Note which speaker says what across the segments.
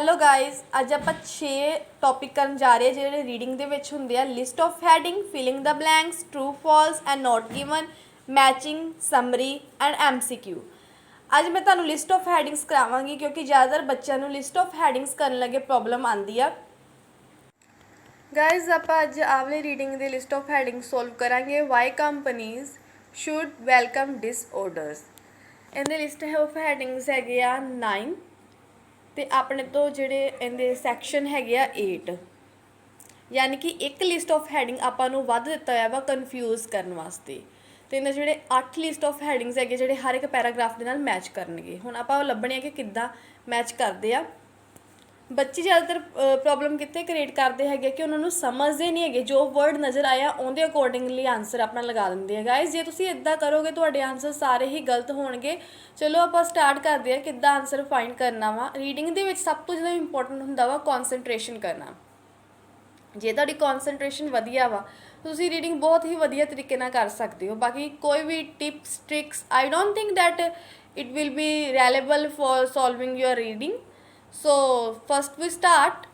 Speaker 1: Hello guys, ਅੱਜ ਆਪਾਂ 6 topic ਕਰਨ ਜਾ ਰਹੇ ਜਿਹੜੇ ਰੀਡਿੰਗ ਦੇ ਵਿੱਚ ਹੁੰਦੇ ਆ। List of heading, filling the blanks, true false and not given, matching, summary and MCQ। ਅੱਜ ਮੈਂ ਤੁਹਾਨੂੰ ਲਿਸਟ ਆਫ ਹੈਡਿੰਗਸ ਕਰਾਵਾਂਗੀ ਕਿਉਂਕਿ ਜ਼ਿਆਦਾਤਰ ਬੱਚਿਆਂ ਨੂੰ ਲਿਸਟ ਆਫ ਹੈਡਿੰਗਸ ਕਰਨ ਲੱਗੇ ਪ੍ਰੋਬਲਮ ਆਉਂਦੀ ਆ। ਗਾਇਜ਼ ਆਪਾਂ ਅੱਜ ਆਵਲੀ ਰੀਡਿੰਗ ਦੀ ਲਿਸਟ ਆਫ ਹੈਡਿੰਗ ਸੋਲਵ ਕਰਾਂਗੇ। Why companies should welcome disorders. ਇਹਦੇ ਲਿਸਟ ਆਫ ਹੈਡਿੰਗਸ ਹੈਗੇ ਆ 9 ਤੇ ਆਪਣੇ ਤੋਂ ਜਿਹੜੇ ਇਹਦੇ ਸੈਕਸ਼ਨ ਹੈਗੇ ਆ 8, ਯਾਨੀ ਕਿ ਇੱਕ ਲਿਸਟ ਆਫ ਹੈਡਿੰਗ ਆਪਾਂ ਨੂੰ ਵੱਧ ਦਿੱਤਾ ਹੋਇਆ ਵਾ ਕਨਫਿਊਜ਼ ਕਰਨ ਵਾਸਤੇ। ਅਤੇ ਇਹਦੇ ਜਿਹੜੇ 8 ਲਿਸਟ ਆਫ ਹੈਡਿੰਗਸ ਹੈਗੇ ਜਿਹੜੇ ਹਰ ਇੱਕ ਪੈਰਾਗ੍ਰਾਫ ਦੇ ਨਾਲ ਮੈਚ ਕਰਨਗੇ। ਹੁਣ ਆਪਾਂ ਉਹ ਲੱਭਣੇ ਆ ਕਿ ਕਿੱਦਾਂ ਮੈਚ ਕਰਦੇ ਆ। ਬੱਚੇ ਜ਼ਿਆਦਾਤਰ ਪ੍ਰੋਬਲਮ ਕਿੱਥੇ ਕ੍ਰੀਏਟ ਕਰਦੇ ਹੈਗੇ ਕਿ ਉਹਨਾਂ ਨੂੰ ਸਮਝਦੇ ਨਹੀਂ ਹੈਗੇ, ਜੋ ਵਰਡ ਨਜ਼ਰ ਆਇਆ ਉਹਦੇ ਅਕੋਰਡਿੰਗਲੀ ਆਨਸਰ ਆਪਣਾ ਲਗਾ ਦਿੰਦੇ ਆ। ਗਾਇਜ਼ ਜੇ ਤੁਸੀਂ ਇੱਦਾਂ ਕਰੋਗੇ ਤੁਹਾਡੇ ਆਨਸਰ ਸਾਰੇ ਹੀ ਗਲਤ ਹੋਣਗੇ। ਚਲੋ ਆਪਾਂ ਸਟਾਰਟ ਕਰਦੇ ਹਾਂ ਕਿੱਦਾਂ ਆਨਸਰ ਫਾਈਂਡ ਕਰਨਾ ਵਾ। ਰੀਡਿੰਗ ਦੇ ਵਿੱਚ ਸਭ ਤੋਂ ਜ਼ਿਆਦਾ ਇੰਪੋਰਟੈਂਟ ਹੁੰਦਾ ਵਾ ਕੌਨਸਨਟ੍ਰੇਸ਼ਨ ਕਰਨਾ। ਜੇ ਤੁਹਾਡੀ ਕੌਨਸਨਟ੍ਰੇਸ਼ਨ ਵਧੀਆ ਵਾ ਤੁਸੀਂ ਰੀਡਿੰਗ ਬਹੁਤ ਹੀ ਵਧੀਆ ਤਰੀਕੇ ਨਾਲ ਕਰ ਸਕਦੇ ਹੋ। ਬਾਕੀ ਕੋਈ ਵੀ tips tricks I don't think that it will be reliable for solving your reading. So first we start.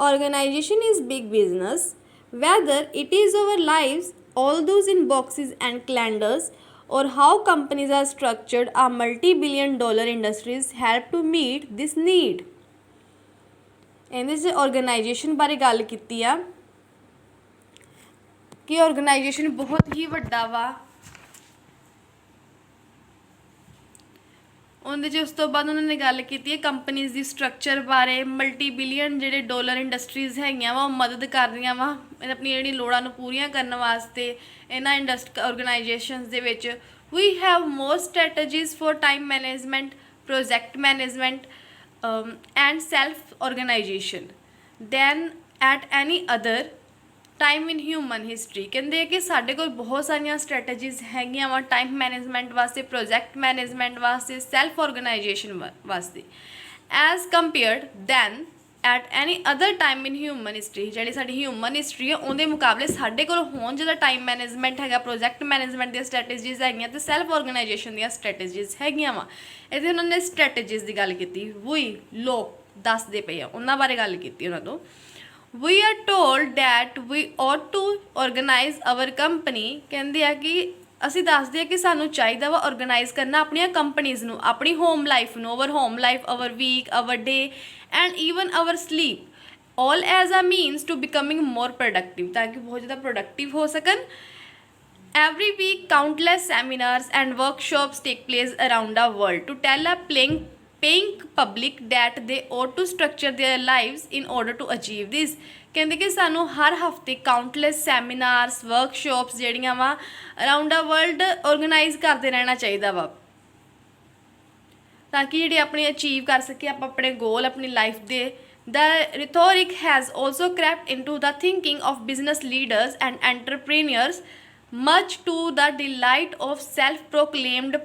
Speaker 1: Organization is big business. Whether it is our lives, all those in boxes and calendars, or how companies are structured, our multi-billion-dollar industries help to meet this need. ਇਹਦੇ 'ਚ organisation ਬਾਰੇ ਗੱਲ ਕੀਤੀ ਆ ਕਿ organisation ਬਹੁਤ ਹੀ ਵੱਡਾ ਵਾ। ਉਹਦੇ 'ਚ ਉਸ ਤੋਂ ਬਾਅਦ ਉਹਨਾਂ ਨੇ ਗੱਲ ਕੀਤੀ ਹੈ ਕੰਪਨੀਜ਼ ਦੀ ਸਟਰਕਚਰ ਬਾਰੇ। ਮਲਟੀ ਬਿਲੀਅਨ ਜਿਹੜੇ ਡਾਲਰ ਇੰਡਸਟਰੀਜ਼ ਹੈਗੀਆਂ ਵਾ ਉਹ ਮਦਦ ਕਰ ਰਹੀਆਂ ਵਾ ਆਪਣੀ ਜਿਹੜੀ ਲੋੜਾਂ ਨੂੰ ਪੂਰੀਆਂ ਕਰਨ ਵਾਸਤੇ ਇਹਨਾਂ ਆਰਗੇਨਾਈਜੇਸ਼ਨਸ ਦੇ ਵਿੱਚ। We have more strategies for time management, project management and self organisation than at any other time in human history. ਕਹਿੰਦੇ ਕਿ ਸਾਡੇ ਕੋਲ ਬਹੁਤ ਸਾਰੀਆਂ ਸਟ੍ਰੈਟਜੀਜ਼ ਹੈਗੀਆਂ ਵਾ ਟਾਈਮ ਮੈਨੇਜਮੈਂਟ ਵਾਸਤੇ, ਪ੍ਰੋਜੈਕਟ ਮੈਨੇਜਮੈਂਟ ਵਾਸਤੇ, ਸੈਲਫ ਆਰਗੇਨਾਈਜੇਸ਼ਨ ਵਾਸਤੇ as compared than at any other time in human history. ਜਿਹੜੀ ਸਾਡੀ ਹਿਊਮਨ ਹਿਸਟਰੀ ਆ ਉਹਦੇ ਮੁਕਾਬਲੇ ਸਾਡੇ ਕੋਲ ਹੁਣ ਜਿਹੜਾ ਟਾਈਮ ਮੈਨੇਜਮੈਂਟ ਹੈਗਾ, ਪ੍ਰੋਜੈਕਟ ਮੈਨੇਜਮੈਂਟ ਦੀਆਂ ਸਟ੍ਰੈਟਜੀਜ਼ ਹੈਗੀਆਂ ਅਤੇ ਸੈਲਫ ਆਰਗੇਨਾਈਜੇਸ਼ਨ ਦੀਆਂ ਸਟ੍ਰੈਟਜੀਜ਼ ਹੈਗੀਆਂ ਵਾ। ਇਹਦੇ ਉਹਨਾਂ ਨੇ ਸਟ੍ਰੈਟਜੀਜ਼ ਦੀ ਗੱਲ ਕੀਤੀ। ਵੀ ਲੋਕ ਦੱਸਦੇ ਪਏ ਆ ਉਹਨਾਂ ਬਾਰੇ ਗੱਲ ਕੀਤੀ ਉਹਨਾਂ ਤੋਂ। We are told that we ought to organize our company। ਕਹਿੰਦੇ ਆ ਕਿ ਅਸੀਂ ਦੱਸਦੇ ਆ ਕਿ ਸਾਨੂੰ ਚਾਹੀਦਾ ਵਾ ਔਰਗੇਨਾਈਜ਼ ਕਰਨਾ ਆਪਣੀਆਂ ਕੰਪਨੀਜ਼ ਨੂੰ, ਆਪਣੀ ਹੋਮ ਲਾਈਫ ਨੂੰ, our home life, our week, our day and even our sleep all as a means to becoming more productive, ਤਾਂ ਕਿ ਬਹੁਤ ਜ਼ਿਆਦਾ ਪ੍ਰੋਡਕਟਿਵ ਹੋ ਸਕਣ। Every week, countless seminars and workshops take place around the world to tell a paying public that they ought to structure their lives in order to achieve this। ਕਹਿੰਦੇ ਕਿ ਸਾਨੂੰ ਹਰ ਹਫਤੇ ਕਾਊਂਟਲੈਸ ਸੈਮੀਨਾਰਸ, ਵਰਕਸ਼ਾਪਸ ਜਿਹੜੀਆਂ ਵਾ around ਦਾ world organise ਕਰਦੇ ਰਹਿਣਾ ਚਾਹੀਦਾ ਵਾ ਤਾਂ ਕਿ ਜਿਹੜੇ ਆਪਣੇ ਅਚੀਵ ਕਰ ਸਕੀਏ ਆਪਾਂ ਆਪਣੇ ਗੋਲ ਆਪਣੀ ਲਾਈਫ ਦੇ। The rhetoric has also crept into the thinking of business leaders and entrepreneurs, much to the delight of self-proclaimed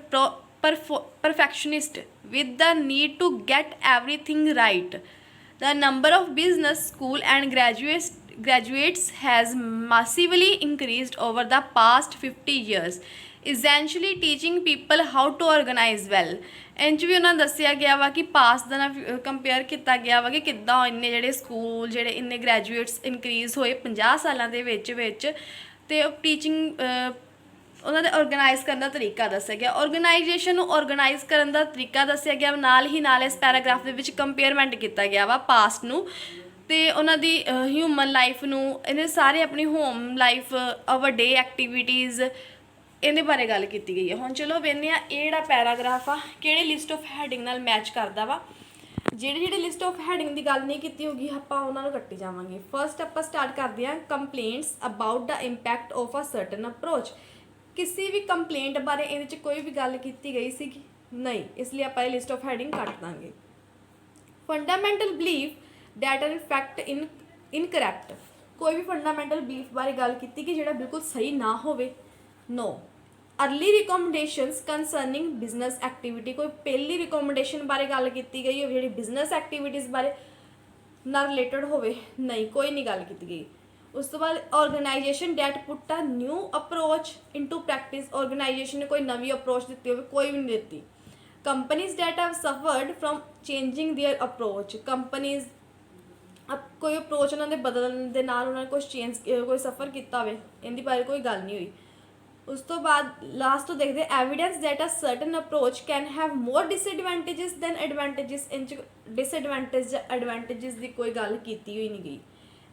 Speaker 1: perfectionists with the need to get everything right. The number of business school and graduates has massively increased over the past 50 years, essentially teaching people how to organize well। ਇੰਚ ਵੀ ਉਹਨਾਂ ਦੱਸਿਆ ਗਿਆ ਵਾ ਕਿ ਪਾਸ ਦਾ ਨਾਲ compare ਕੀਤਾ ਗਿਆ ਵਾ ਕਿ ਕਿੱਦਾਂ ਇੰਨੇ ਜਿਹੜੇ ਸਕੂਲ ਜਿਹੜੇ ਇੰਨੇ ਗ੍ਰੈਜੂਏਟਸ ਇਨਕਰੀਜ਼ ਹੋਏ 50 ਸਾਲਾਂ ਦੇ ਵਿੱਚ ਅਤੇ ਟੀਚਿੰਗ ਉਹਨਾਂ ਦੇ ਔਰਗੇਨਾਈਜ਼ ਕਰਨ ਦਾ ਤਰੀਕਾ ਦੱਸਿਆ ਗਿਆ। ਔਰਗੇਨਾਈਜੇਸ਼ਨ ਨੂੰ ਔਰਗੇਨਾਈਜ਼ ਕਰਨ ਦਾ ਤਰੀਕਾ ਦੱਸਿਆ ਗਿਆ। ਨਾਲ ਹੀ ਨਾਲ ਇਸ ਪੈਰਾਗ੍ਰਾਫ ਦੇ ਵਿੱਚ ਕੰਪੇਅਰਮੈਂਟ ਕੀਤਾ ਗਿਆ ਵਾ ਪਾਸਟ ਨੂੰ ਅਤੇ ਉਹਨਾਂ ਦੀ ਹਿਊਮਨ ਲਾਈਫ ਨੂੰ। ਇਹਨੇ ਸਾਰੇ ਆਪਣੀ ਹੋਮ ਲਾਈਫ, ਅਵਰ ਡੇ ਐਕਟੀਵਿਟੀਜ਼ ਇਹਦੇ ਬਾਰੇ ਗੱਲ ਕੀਤੀ ਗਈ ਹੈ। ਹੁਣ ਚਲੋ ਵੇਖਦੇ ਹਾਂ ਇਹ ਜਿਹੜਾ ਪੈਰਾਗ੍ਰਾਫ ਆ ਕਿਹੜੇ ਲਿਸਟ ਆਫ ਹੈਡਿੰਗ ਨਾਲ ਮੈਚ ਕਰਦਾ ਵਾ। ਜਿਹੜੇ ਲਿਸਟ ਆਫ ਹੈਡਿੰਗ ਦੀ ਗੱਲ ਨਹੀਂ ਕੀਤੀ ਹੋਗੀ ਆਪਾਂ ਉਹਨਾਂ ਨੂੰ ਕੱਟੀ ਜਾਵਾਂਗੇ। ਫਸਟ ਆਪਾਂ ਸਟਾਰਟ ਕਰਦੇ ਹਾਂ complaints about the impact of a certain approach. ਕਿਸੇ ਵੀ ਕੰਪਲੇਂਟ ਬਾਰੇ ਇਹਦੇ 'ਚ ਕੋਈ ਵੀ ਗੱਲ ਕੀਤੀ ਗਈ ਸੀਗੀ ਨਹੀਂ, ਇਸ ਲਈ ਆਪਾਂ ਇਹ ਲਿਸਟ ਆਫ ਹੈਡਿੰਗ ਕੱਟ ਦਾਂਗੇ। Fundamental belief that are fact incorrect. ਕੋਈ ਵੀ ਫੰਡਾਮੈਂਟਲ ਬਿਲੀਫ ਬਾਰੇ ਗੱਲ ਕੀਤੀ ਕਿ ਜਿਹੜਾ ਬਿਲਕੁਲ ਸਹੀ ਨਾ ਹੋਵੇ, no. Early recommendations concerning business activity. ਕੋਈ ਪਹਿਲੀ ਰਿਕਮੈਂਡੇਸ਼ਨ ਬਾਰੇ ਗੱਲ ਕੀਤੀ ਗਈ ਹੋਵੇ ਜਿਹੜੀ ਬਿਜ਼ਨਸ ਐਕਟੀਵਿਟੀਜ਼ ਬਾਰੇ ਨਾਲ ਰਿਲੇਟਡ ਹੋਵੇ, ਨਹੀਂ, ਕੋਈ ਨਹੀਂ ਗੱਲ ਕੀਤੀ ਗਈ। ਉਸ ਤੋਂ ਬਾਅਦ organisation that put a new approach into practice. Organisation ਨੇ ਕੋਈ ਨਵੀਂ ਅਪਰੋਚ ਦਿੱਤੀ ਹੋਵੇ, ਕੋਈ ਵੀ ਨਹੀਂ ਦਿੱਤੀ। Companies that have suffered from changing their approach, companies कोई अप्रोच उन्होंने बदलने ਦੇ ਨਾਲ ਉਹਨਾਂ ਨੇ ਕੁਝ ਚੇਂਜ ਕੋਈ ਸਫਰ ਕੀਤਾ ਹੋਵੇ, ਇਹਦੀ ਬਾਰੇ ਕੋਈ ਗੱਲ ਨਹੀਂ ਹੋਈ। ਉਸ ਤੋਂ ਬਾਅਦ ਲਾਸਟ ਤੋਂ ਦੇਖਦੇ evidence that a certain approach can have more disadvantages than advantages. ਇੰਚ ਡਿਸਐਡਵਾਂਟੇਜ ਜਾਂ ਐਡਵਾਂਟੇजेस ਦੀ ਕੋਈ ਗੱਲ ਕੀਤੀ ਹੋਈ ਨਹੀਂ ਗਈ।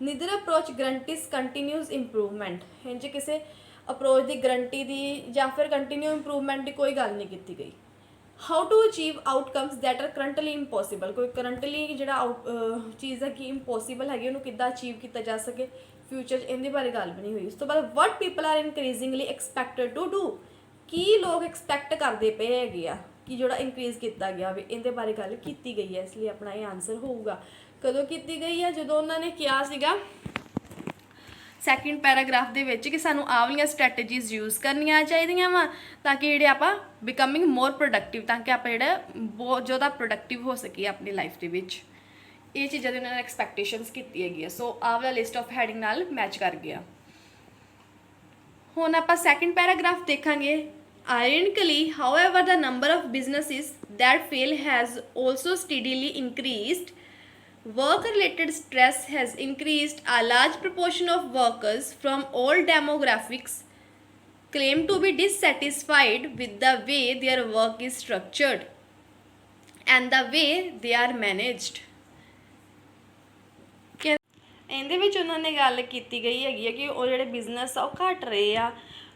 Speaker 1: Neither approach guarantees continuous improvement, ਇੰਚ ਕਿਸੇ ਅਪਰੋਚ ਦੀ ਗਰੰਟੀ ਦੀ ਜਾਂ ਫਿਰ ਕੰਟੀਨਿਊ ਇੰਪਰੂਵਮੈਂਟ ਦੀ ਕੋਈ ਗੱਲ ਨਹੀਂ ਕੀਤੀ ਗਈ। How to achieve outcomes that are currently impossible, ਕੋਈ ਕਰੰਟਲੀ ਜਿਹੜਾ ਚੀਜ਼ ਹੈ ਕਿ ਇੰਪੋਸੀਬਲ ਹੈਗੀ ਉਹਨੂੰ ਕਿੱਦਾਂ ਅਚੀਵ ਕੀਤਾ ਜਾ ਸਕੇ ਫਿਊਚਰ 'ਚ, ਇਹਦੇ ਬਾਰੇ ਗੱਲ ਵੀ ਨਹੀਂ ਹੋਈ। ਉਸ ਤੋਂ ਬਾਅਦ what people are increasingly expected to do, ਕੀ ਲੋਕ ਐਕਸਪੈਕਟ ਕਰਦੇ ਪਏ ਹੈਗੇ ਆ ਕਿ ਜਿਹੜਾ ਇਨਕਰੀਜ਼ ਕੀਤਾ ਗਿਆ ਹੋਵੇ, ਇਹਦੇ ਬਾਰੇ ਗੱਲ ਕੀਤੀ ਗਈ ਹੈ। ਇਸ ਲਈ ਆਪਣਾ ਇਹ ਆਨਸਰ ਹੋਊਗਾ। ਕਦੋਂ ਕੀਤੀ ਗਈ ਹੈ? ਜਦੋਂ ਉਹਨਾਂ ਨੇ ਕਿਹਾ ਸੀਗਾ ਸੈਕਿੰਡ ਪੈਰਾਗ੍ਰਾਫ ਦੇ ਵਿੱਚ ਕਿ ਸਾਨੂੰ ਆਹ ਵਾਲੀਆਂ ਸਟ੍ਰੈਟਜੀਜ਼ ਯੂਜ਼ ਕਰਨੀਆਂ ਚਾਹੀਦੀਆਂ ਵਾ ਤਾਂ ਕਿ ਜਿਹੜੇ ਆਪਾਂ ਬਿਕਮਿੰਗ ਮੋਰ ਪ੍ਰੋਡਕਟਿਵ, ਤਾਂ ਕਿ ਆਪਾਂ ਜਿਹੜਾ ਬਹੁਤ ਜ਼ਿਆਦਾ ਪ੍ਰੋਡਕਟਿਵ ਹੋ ਸਕੀਏ ਆਪਣੀ ਲਾਈਫ ਦੇ ਵਿੱਚ। ਇਹ ਚੀਜ਼ਾਂ ਦੀ ਉਹਨਾਂ ਨੇ ਐਕਸਪੈਕਟੇਸ਼ਨਸ ਕੀਤੀ ਹੈਗੀ ਆ। ਸੋ ਆਹ ਵਾਲਾ ਲਿਸਟ ਆਫ ਹੈਡਿੰਗ ਨਾਲ ਮੈਚ ਕਰ ਗਿਆ। ਹੁਣ ਆਪਾਂ ਸੈਕਿੰਡ ਪੈਰਾਗ੍ਰਾਫ ਦੇਖਾਂਗੇ। Ironically, however, the number of businesses that fail has also steadily increased. Work-related stress has increased. A large proportion of workers from all demographics claim to be dissatisfied with the way their work is structured and the way they are managed. ਇਹਦੇ ਵਿੱਚ ਉਹਨਾਂ ਨੇ ਗੱਲ ਕੀਤੀ ਗਈ ਹੈਗੀ ਹੈ ਕਿ ਉਹ ਜਿਹੜੇ ਬਿਜ਼ਨਸ ਆ ਉਹ ਘਟ ਰਹੇ ਆ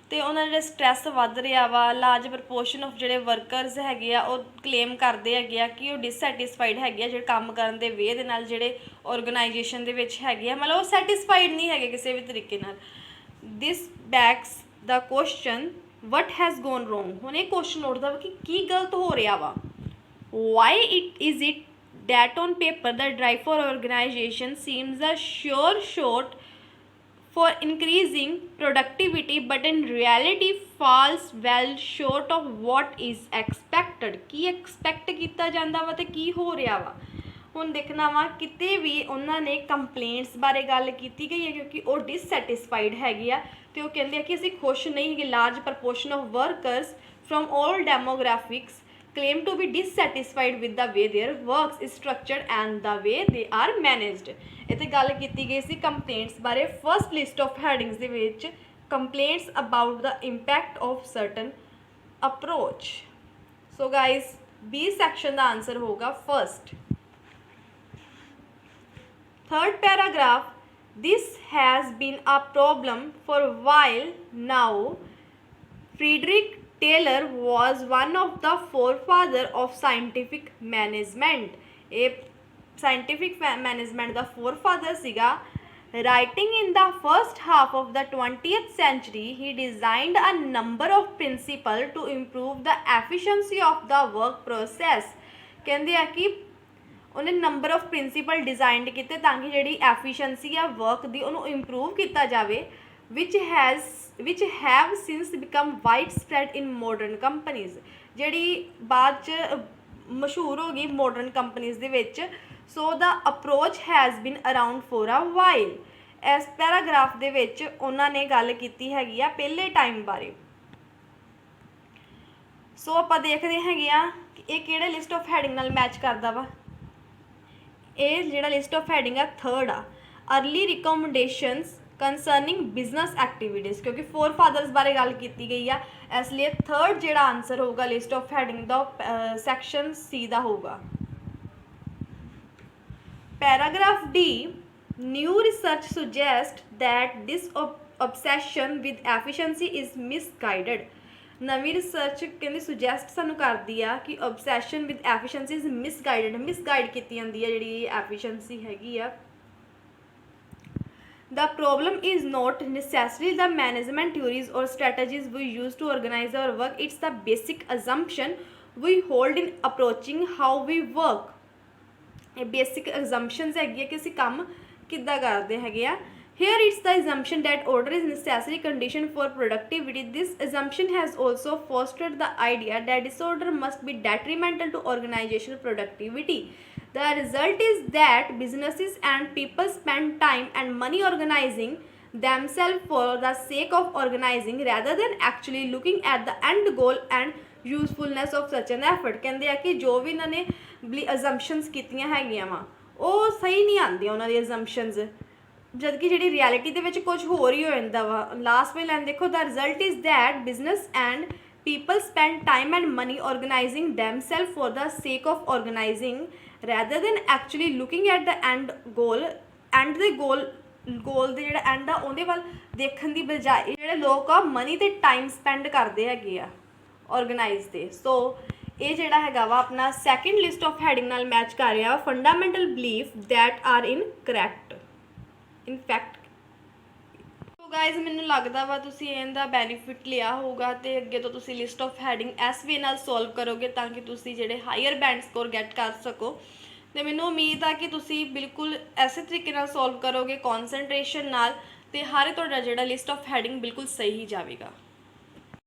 Speaker 1: ਅਤੇ ਉਹਨਾਂ ਦਾ ਜਿਹੜਾ ਸਟਰੈਸ ਵੱਧ ਰਿਹਾ ਵਾ। ਲਾਰਜ ਪ੍ਰਪੋਰਸ਼ਨ ਆਫ ਜਿਹੜੇ ਵਰਕਰਸ ਹੈਗੇ ਆ ਉਹ ਕਲੇਮ ਕਰਦੇ ਹੈਗੇ ਆ ਕਿ ਉਹ ਡਿਸਸੈਟਿਸਫਾਈਡ ਹੈਗੇ ਆ ਜਿਹੜੇ ਕੰਮ ਕਰਨ ਦੇ ਵੇ ਦੇ ਨਾਲ, ਜਿਹੜੇ ਔਰਗਨਾਈਜੇਸ਼ਨ ਦੇ ਵਿੱਚ ਹੈਗੇ ਆ, ਮਤਲਬ ਉਹ ਸੈਟਿਸਫਾਈਡ ਨਹੀਂ ਹੈਗੇ ਕਿਸੇ ਵੀ ਤਰੀਕੇ ਨਾਲ। ਦਿਸ ਬੈਕਸ ਦਾ question what has gone wrong. ਹੁਣ ਇਹ ਕੁਐਸਚਨ ਉੱਠਦਾ ਵਾ ਕਿ ਕੀ ਗਲਤ ਹੋ ਰਿਹਾ ਵਾ। Y it that on paper the drive for organization seems a sure shot for increasing productivity, but in reality falls well short of what is expected। Ki expect ਕੀਤਾ ਜਾਂਦਾ ਵਾ ਤੇ ਕੀ ਹੋ ਰਿਹਾ ਵਾ। ਹੁਣ ਦੇਖਣਾ ਵਾ ਕਿਤੇ ਵੀ ਉਹਨਾਂ ਨੇ ਕੰਪਲੇਂਟਸ ਬਾਰੇ ਗੱਲ ਕੀਤੀ ਗਈ ਹੈ ਕਿਉਂਕਿ ਉਹ ਡਿਸਸੈਟਿਸਫਾਈਡ ਹੈਗੇ ਆ ਅਤੇ ਉਹ ਕਹਿੰਦੇ ਆ ਕਿ ਅਸੀਂ ਖੁਸ਼ ਨਹੀਂ ਹੈਗੇ। Large proportion of workers from all demographics claim to be dissatisfied with the way their works is structured and the way they are managed। ਇੱਥੇ ਗੱਲ ਕੀਤੀ ਗਈ ਸੀ ਕੰਪਲੇਂਟਸ ਬਾਰੇ। ਫਸਟ ਲਿਸਟ ਆਫ ਹੈਡਿੰਗਸ ਦੇ ਵਿੱਚ complaints about the impact of certain approach। So guys B section ਦਾ answer ਹੋਗਾ first. Third paragraph, this has been a problem for a while now। Frederick Taylor was one of the forefathers of scientific management। ਇਹ scientific management ਦਾ forefather ਸੀਗਾ। Writing in the first half of the 20th century, he designed a number of principles to improve the efficiency of the work process। ਕਹਿੰਦੇ ਆ ਕਿ ਉਹਨੇ number of principal design ਕੀਤੇ ਤਾਂ ਕਿ ਜਿਹੜੀ ਐਫੀਸ਼ੀਐਂਸੀ ਆ ਵਰਕ ਦੀ ਉਹਨੂੰ ਇੰਪਰੂਵ ਕੀਤਾ ਜਾਵੇ। which have since become widespread in modern companies। ਜਿਹੜੀ ਬਾਅਦ 'ਚ ਮਸ਼ਹੂਰ ਹੋ ਗਈ ਮੋਡਰਨ ਕੰਪਨੀਜ਼ ਦੇ ਵਿੱਚ। ਸੋ ਦਾ ਅਪਰੋਚ ਹੈਜ਼ ਬਿਨ ਅਰਾਊਂਡ ਫੋਰ ਅ ਵਾਈਲ। ਇਸ ਪੈਰਾਗ੍ਰਾਫ ਦੇ ਵਿੱਚ ਉਹਨਾਂ ਨੇ ਗੱਲ ਕੀਤੀ ਹੈਗੀ ਆ ਪਹਿਲੇ ਟਾਈਮ ਬਾਰੇ। ਸੋ ਆਪਾਂ ਦੇਖਦੇ ਹੈਗੇ ਆ ਕਿ ਇਹ ਕਿਹੜੇ ਲਿਸਟ ਆਫ ਹੈਡਿੰਗ ਨਾਲ ਮੈਚ ਕਰਦਾ ਵਾ। ਇਹ ਜਿਹੜਾ ਲਿਸਟ ਆਫ ਹੈਡਿੰਗ ਆ ਥਰਡ ਆ, early recommendations concerning business activities, ਕਿਉਂਕਿ ਫੋਰ ਫਾਦਰਸ ਬਾਰੇ ਗੱਲ ਕੀਤੀ ਗਈ ਆ ਇਸ ਲਈ ਥਰਡ ਜਿਹੜਾ ਆਨਸਰ ਹੋਊਗਾ ਲਿਸਟ ਆਫ ਹੈਡਿੰਗ ਦਾ ਸੈਕਸ਼ਨ ਸੀ ਦਾ ਹੋਊਗਾ। Paragraph D, new research suggest that this obsession with efficiency is misguided। ਨਵੀਂ ਰਿਸਰਚ ਕਹਿੰਦੀ ਸੁਜੈਸਟ ਸਾਨੂੰ ਕਰਦੀ ਆ ਕਿ obsession with efficiency is misguided, misguide ਕੀਤੀ ਜਾਂਦੀ ਆ ਜਿਹੜੀ ਐਫੀਸ਼ੀਐਂਸੀ ਹੈਗੀ ਆ। The problem is not necessarily the management theories or strategies we use to organize our work, it's the basic assumption we hold in approaching how we work। ਇਹ basic assumptions ਹੈਗੀ ਆ ਕਿ ਅਸੀਂ ਕੰਮ ਕਿੱਦਾਂ ਕਰਦੇ ਹੈਗੇ ਆ। Here it's the assumption that order is necessary condition for productivity। This assumption has also fostered the idea that disorder must be detrimental to organizational productivity। The result is that businesses and people spend time and money organizing themselves for the sake of organizing rather than actually looking at the end goal and usefulness of such an effort. ਕਹਿੰਦੇ ਆ ਕਿ ਜੋ ਵੀ ਇਹਨਾਂ ਨੇ ਅਜ਼ੰਪਸ਼ਨਸ ਕੀਤੀਆਂ ਹੈਗੀਆਂ ਵਾ ਉਹ ਸਹੀ ਨਹੀਂ ਆਉਂਦੀਆਂ ਉਹਨਾਂ ਦੀ ਅਜ਼ੰਪਸ਼ਨਸ, ਜਦ ਕਿ ਜਿਹੜੀ ਰਿਐਲਿਟੀ ਦੇ ਵਿੱਚ ਕੁਝ ਹੋਰ ਹੀ ਹੋ ਜਾਂਦਾ ਵਾ। ਲਾਸਟ ਵੇ ਲਾਈਨ ਦੇਖੋ, the result is that business and people spend time and money organizing themselves for the sake of organizing rather than actually looking at the end goal and the goal ਦੇ ਜਿਹੜਾ and ਆ ਉਹਦੇ ਵੱਲ ਦੇਖਣ ਦੀ ਬਜਾਏ ਜਿਹੜੇ ਲੋਕ ਆ ਮਨੀ ਤੇ ਟਾਈਮ ਸਪੈਂਡ ਕਰਦੇ ਹੈਗੇ ਆ ਆਰਗੇਨਾਈਜ਼ ਦੇ। ਸੋ ਇਹ ਜਿਹੜਾ ਹੈਗਾ ਵਾ ਆਪਣਾ ਸੈਕਿੰਡ ਲਿਸਟ ਆਫ ਹੈਡਿੰਗ ਨਾਲ ਮੈਚ ਕਰ ਰਿਹਾ ਵਾ, fundamental belief that are in correct in fact. So guys ਮੈਨੂੰ ਲੱਗਦਾ ਵਾ ਤੁਸੀਂ ਇਹਦਾ ਬੈਨੀਫਿਟ ਲਿਆ ਹੋਊਗਾ ਅਤੇ ਅੱਗੇ ਤੋਂ ਤੁਸੀਂ ਲਿਸਟ ਆਫ ਹੈਡਿੰਗ ਇਸ ਵੇ ਨਾਲ ਸੋਲਵ ਕਰੋਗੇ ਤਾਂ ਕਿ ਤੁਸੀਂ ਜਿਹੜੇ ਹਾਈਅਰ ਬੈਂਡ ਸਕੋਰ ਗੈਟ ਕਰ ਸਕੋ। ਅਤੇ ਮੈਨੂੰ ਉਮੀਦ ਆ ਕਿ ਤੁਸੀਂ ਬਿਲਕੁਲ ਐਸੇ ਤਰੀਕੇ ਨਾਲ ਸੋਲਵ ਕਰੋਗੇ, ਕੌਨਸਨਟ੍ਰੇਸ਼ਨ ਨਾਲ, ਅਤੇ ਹਰ ਤੁਹਾਡਾ ਜਿਹੜਾ ਲਿਸਟ ਆਫ ਹੈਡਿੰਗ ਬਿਲਕੁਲ ਸਹੀ ਹੀ ਜਾਵੇਗਾ।